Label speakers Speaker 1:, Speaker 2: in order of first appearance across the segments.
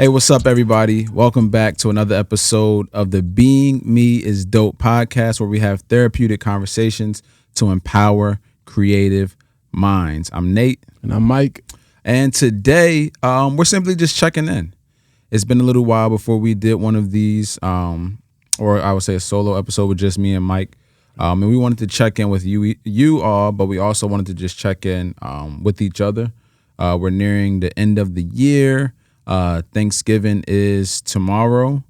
Speaker 1: Hey, what's up, everybody? Welcome back to another episode of the Being Me is Dope podcast, where we have therapeutic conversations to empower creative minds. I'm Nate.
Speaker 2: And I'm Mike.
Speaker 1: And today, we're simply just checking in. It's been a little while before we did one of these, or I would say a solo episode with just me and Mike. And we wanted to check in with you all, but we also wanted to just check in with each other. We're nearing the end of the year. Thanksgiving is tomorrow.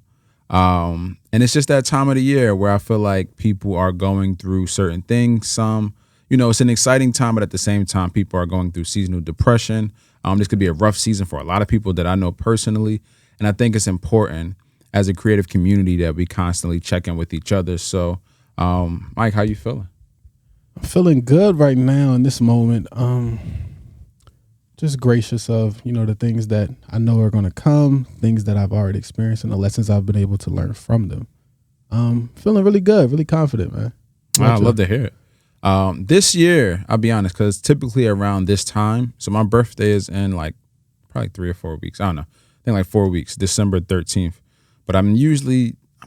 Speaker 1: And it's just that time of the year where I feel like people are going through certain things. Some, it's an exciting time, but at the same time, people are going through seasonal depression. This could be a rough season for a lot of people that I know personally. And I think it's important as a creative community that we constantly check in with each other. So, Mike, how you feeling?
Speaker 2: I'm feeling good right now in this moment. Just gracious of, the things that I know are going to come, things that I've already experienced, and the lessons I've been able to learn from them. Feeling really good, really confident, man.
Speaker 1: Wow, I'd love to hear it. This year, I'll be honest, because typically around this time, so my birthday is in like probably 3 or 4 weeks. I don't know. I think like 4 weeks, December 13th. But I'm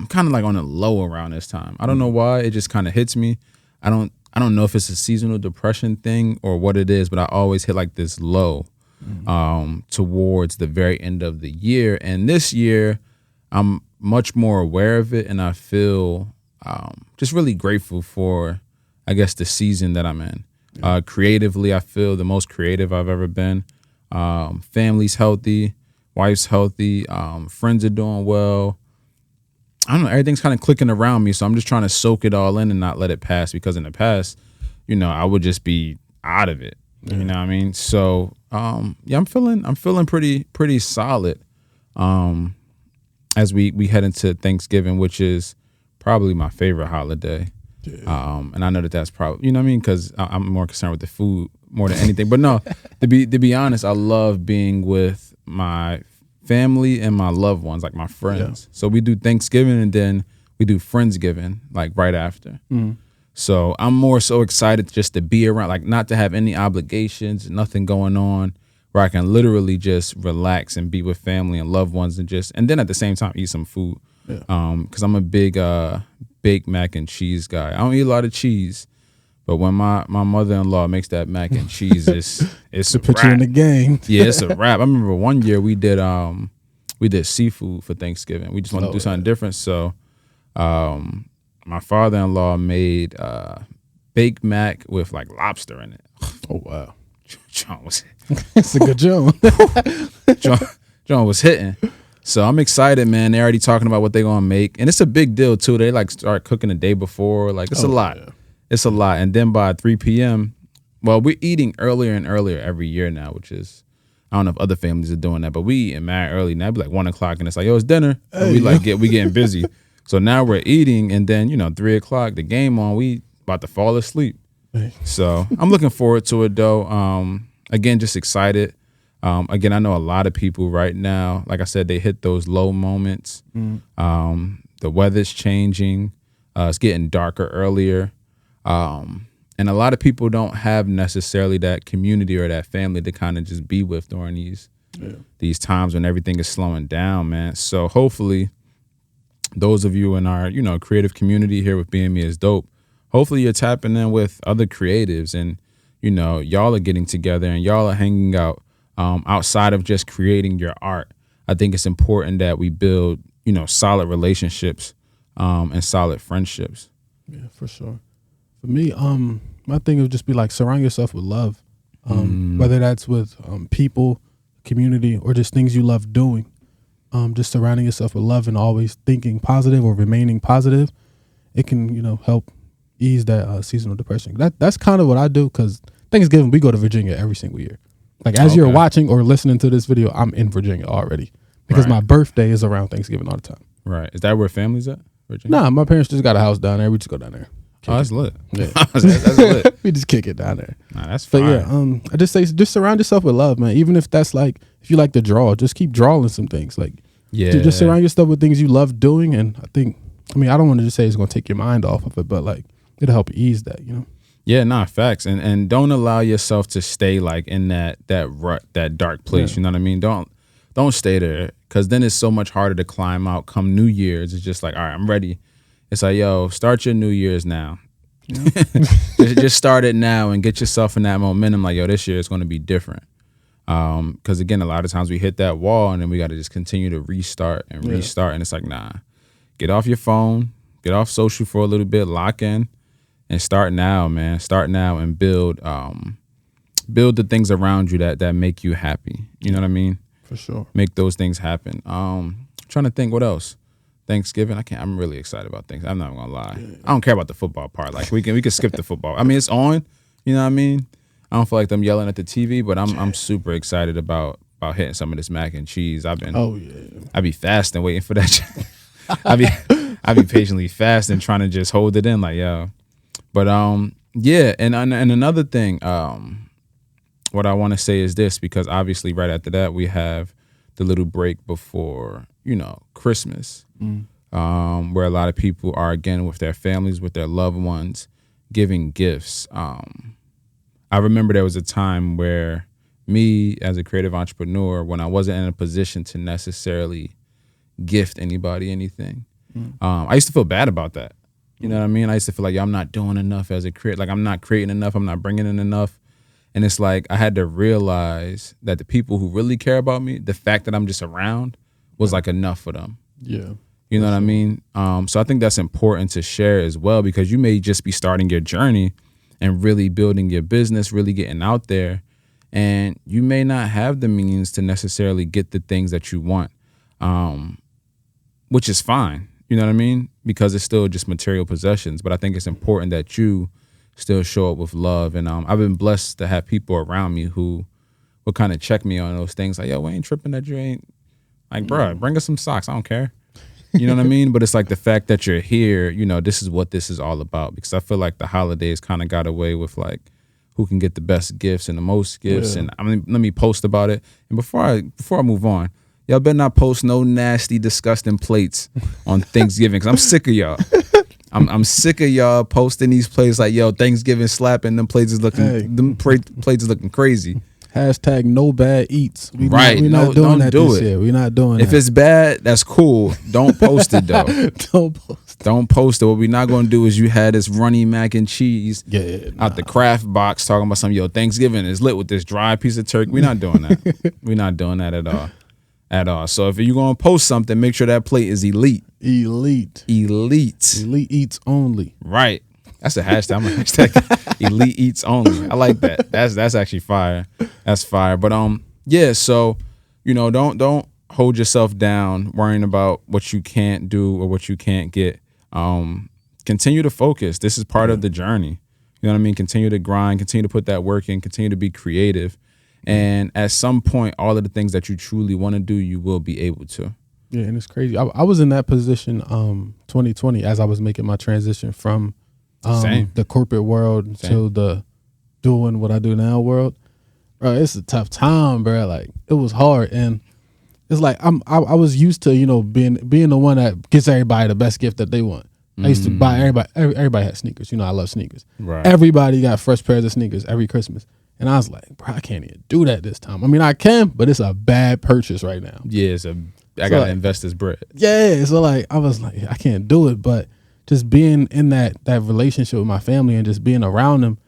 Speaker 1: kind of like on a low around this time. I don't know why. It just kind of hits me. I don't know if it's a seasonal depression thing or what it is, but I always hit like this low towards the very end of the year. And this year, I'm much more aware of it, and I feel just really grateful for, I guess, the season that I'm in. Creatively, I feel the most creative I've ever been. Family's healthy, wife's healthy, friends are doing well. I don't know, everything's kind of clicking around me, so I'm just trying to soak it all in and not let it pass, because in the past, I would just be out of it. You know what I mean? So, I'm feeling pretty solid as we head into Thanksgiving, which is probably my favorite holiday. Yeah. And I know that's probably, because I'm more concerned with the food more than anything. But no, to be honest, I love being with my family and my loved ones, like my friends. Yeah. So we do Thanksgiving and then we do Friendsgiving, like right after. So I'm more so excited just to be around, like not to have any obligations, nothing going on, where I can literally just relax and be with family and loved ones and then at the same time eat some food. Yeah. Because I'm a big baked mac and cheese guy. I don't eat a lot of cheese, but when my mother-in-law makes that mac and cheese, it's a
Speaker 2: put
Speaker 1: wrap.
Speaker 2: You in the game.
Speaker 1: Yeah, it's a wrap. I remember one year we did seafood for Thanksgiving. We just wanted to do something different. So my father-in-law made baked mac with like lobster in it.
Speaker 2: Oh wow.
Speaker 1: John was
Speaker 2: it's a good John.
Speaker 1: John was hitting. So I'm excited, man. They're already talking about what they're gonna make. And it's a big deal too. They like start cooking the day before. Like it's a lot. Yeah. It's a lot. And then by 3 p.m., well, we're eating earlier and earlier every year now, which is, I don't know if other families are doing that, but we eating mad early now. It'd be like 1 o'clock and it's like, yo, it's dinner. And we getting busy. So now we're eating, and then 3 o'clock, the game on, we about to fall asleep. So I'm looking forward to it though. Again, just excited. Again, I know a lot of people right now, like I said, they hit those low moments. The weather's changing. It's getting darker earlier. And a lot of people don't have necessarily that community or that family to kind of just be with during these times when everything is slowing down, man. So hopefully those of you in our, creative community here with Being Me is Dope, hopefully you're tapping in with other creatives and, y'all are getting together and y'all are hanging out outside of just creating your art. I think it's important that we build, solid relationships and solid friendships.
Speaker 2: Yeah, for sure. For me, my thing would just be like surround yourself with love, whether that's with people, community, or just things you love doing. Just surrounding yourself with love and always thinking positive or remaining positive, it can, help ease that seasonal depression. That's kind of what I do, because Thanksgiving, we go to Virginia every single year. Like as you're watching or listening to this video, I'm in Virginia already because my birthday is around Thanksgiving all the time.
Speaker 1: Right. Is that where family's at? Virginia?
Speaker 2: Nah, my parents just got a house down there. We just go down there.
Speaker 1: Oh, that's lit.
Speaker 2: Yeah.
Speaker 1: that's lit.
Speaker 2: We just kick it down there.
Speaker 1: Nah, that's fine.
Speaker 2: But yeah, I just say just surround yourself with love, man. Even if that's like, if you like to draw, just keep drawing some things. Like, just surround yourself with things you love doing. And I don't want to just say it's going to take your mind off of it, but like it'll help ease that,
Speaker 1: Yeah, nah, facts. And don't allow yourself to stay like in that rut, that dark place. Yeah. You know what I mean? Don't don't stay there, because then it's so much harder to climb out come New Year's. It's just like, all right, I'm ready. It's like, yo, start your New Year's now. Just start it now and get yourself in that momentum. Like, yo, this year is going to be different. Because again, a lot of times we hit that wall and then we got to just continue to restart and restart. And it's like, nah, get off your phone, get off social for a little bit, lock in, and start now, man. Start now and build the things around you that make you happy. You know what I mean?
Speaker 2: For sure.
Speaker 1: Make those things happen. Trying to think what else. Thanksgiving, I'm really excited about things. I'm not gonna lie. I don't care about the football part. Like we can skip the football. I mean, it's on. You know what I mean? I don't feel like them yelling at the TV, but I'm super excited about hitting some of this mac and cheese. I be fasting waiting for that. I be patiently fasting trying to just hold it in, like, yo. But yeah, and another thing, what I want to say is this, because obviously right after that we have the little break before, Christmas, where a lot of people are, again, with their families, with their loved ones, giving gifts. I remember there was a time where me, as a creative entrepreneur, when I wasn't in a position to necessarily gift anybody anything, I used to feel bad about that. You know what I mean? I used to feel like, yo, I'm not doing enough as a creator. Like, I'm not creating enough. I'm not bringing in enough. And it's like I had to realize that the people who really care about me, the fact that I'm just around was like enough for them.
Speaker 2: Yeah.
Speaker 1: You know what I mean? So I think that's important to share as well, because you may just be starting your journey and really building your business, really getting out there, and you may not have the means to necessarily get the things that you want, which is fine. You know what I mean? Because it's still just material possessions. But I think it's important that you still show up with love. And I've been blessed to have people around me who will kind of check me on those things. Like, yo, we ain't tripping that you ain't. Like, bro, bring us some socks. I don't care. You know what I mean? But it's like the fact that you're here, this is what this is all about. Because I feel like the holidays kind of got away with, like, who can get the best gifts and the most gifts. Yeah. And I mean, let me post about it. And before I move on, y'all better not post no nasty, disgusting plates on Thanksgiving, because I'm sick of y'all. I'm sick of y'all posting these plates like, yo, Thanksgiving slapping, plates is looking crazy.
Speaker 2: Hashtag no bad eats. We're
Speaker 1: not doing that this year.
Speaker 2: We're not doing
Speaker 1: that. If it's bad, that's cool. Don't post it though. Don't post it. What we're not gonna do is you had this runny mac and cheese out the Kraft box talking about some, yo, Thanksgiving is lit with this dry piece of turkey. We're not doing that. We're not doing that at all. So if you're gonna post something, make sure that plate is elite.
Speaker 2: Elite eats only.
Speaker 1: Right. That's a hashtag. I'm gonna hashtag elite eats only. I like that. That's actually fire. That's fire. But yeah, so don't hold yourself down worrying about what you can't do or what you can't get. Continue to focus. This is part of the journey. You know what I mean? Continue to grind, continue to put that work in, continue to be creative. And at some point, all of the things that you truly want to do, you will be able to.
Speaker 2: Yeah, and it's crazy. I was in that position 2020 as I was making my transition from the corporate world to the doing what I do now world. Bro, it's a tough time, bro. Like, it was hard. And it's like I was used to, being the one that gets everybody the best gift that they want. I used to buy everybody had sneakers. I love sneakers. Right. Everybody got fresh pairs of sneakers every Christmas. And I was like, bro, I can't even do that this time. I mean, I can, but it's a bad purchase right now.
Speaker 1: Yeah, I gotta invest this bread.
Speaker 2: Yeah, so like I was like, I can't do it. But just being in that relationship with my family and just being around them,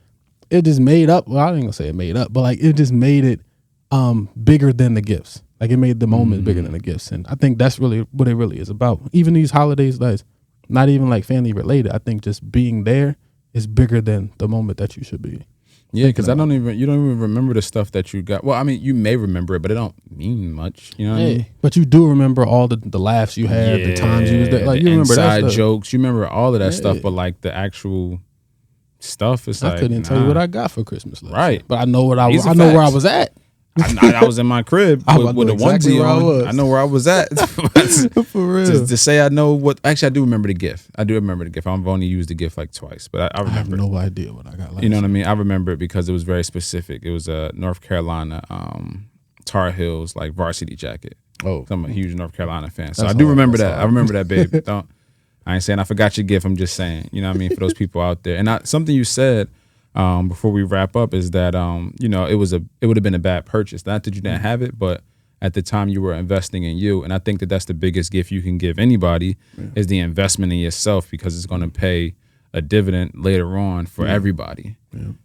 Speaker 2: it just made up. Well, I ain't gonna say it made up, but like it just made it bigger than the gifts. Like it made the moment bigger than the gifts. And I think that's really what it really is about. Even these holidays, that's not even like family related. I think just being there is bigger than the moment that you should be.
Speaker 1: Yeah, because you don't even remember the stuff that you got. Well, I mean, you may remember it, but it don't mean much. You know what I mean?
Speaker 2: But you do remember all the laughs you had, the times you was there. Like, you remember that stuff.
Speaker 1: Jokes. You remember all of that stuff, but like the actual stuff is
Speaker 2: I couldn't tell you what I got for Christmas last year. But I know
Speaker 1: where
Speaker 2: I was at.
Speaker 1: I was in my crib with a onesie on. I know where I was at.
Speaker 2: For real.
Speaker 1: To say I know what. Actually, I do remember the gift. I've only used the gift like twice, but I remember.
Speaker 2: I have no idea what I got last
Speaker 1: year. You know what I mean? I remember it because it was very specific. It was a North Carolina Tar Heels like varsity jacket. Oh, I'm a huge North Carolina fan, so I do remember that. I remember that, baby. I ain't saying I forgot your gift. I'm just saying, you know what I mean, for those people out there. And something you said before we wrap up is that it would have been a bad purchase. Not that you didn't have it, but at the time you were investing in you. And I think that that's the biggest gift you can give anybody is the investment in yourself, because it's going to pay a dividend later on for everybody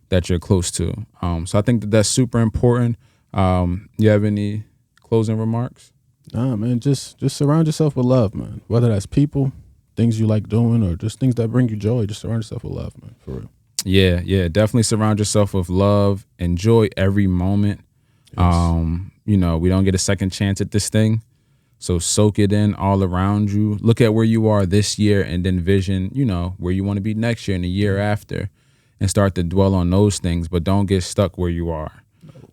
Speaker 1: that you're close to. So I think that that's super important. You have any closing remarks?
Speaker 2: Nah, man, just surround yourself with love, man. Whether that's people, things you like doing, or just things that bring you joy, just surround yourself with love, man, for real.
Speaker 1: Yeah, definitely surround yourself with love. Enjoy every moment. Yes. We don't get a second chance at this thing. So soak it in all around you. Look at where you are this year and then vision, where you want to be next year and the year after, and start to dwell on those things, but don't get stuck where you are.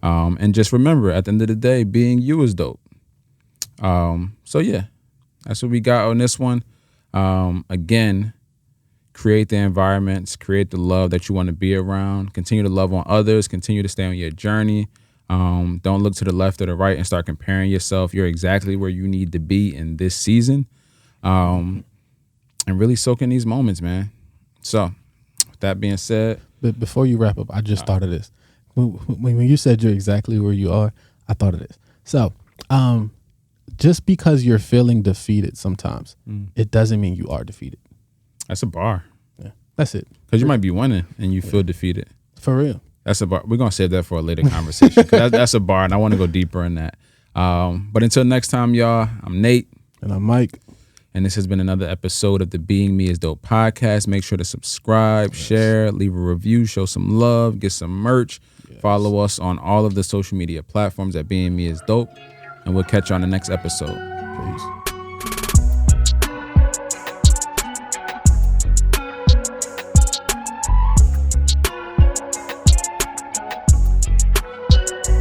Speaker 1: And just remember, at the end of the day, being you is dope. So yeah, that's what we got on this one. Again, create the environments, create the love that you want to be around, continue to love on others, continue to stay on your journey. Don't look to the left or the right and start comparing yourself. You're exactly where you need to be in this season. And really soak in these moments, man. So with that being said.
Speaker 2: But before you wrap up, I just thought of this. When you said you're exactly where you are, I thought of this. So just because you're feeling defeated sometimes, it doesn't mean you are defeated.
Speaker 1: That's a bar.
Speaker 2: Yeah, that's it.
Speaker 1: Because you might be winning and you feel defeated.
Speaker 2: For real.
Speaker 1: That's a bar. We're going to save that for a later conversation. That's a bar, and I want to go deeper in that. But until next time, y'all, I'm Nate.
Speaker 2: And I'm Mike.
Speaker 1: And this has been another episode of the Being Me is Dope podcast. Make sure to subscribe, share, leave a review, show some love, get some merch. Follow us on all of the social media platforms at Being Me is Dope. And we'll catch you on the next episode.
Speaker 2: Peace.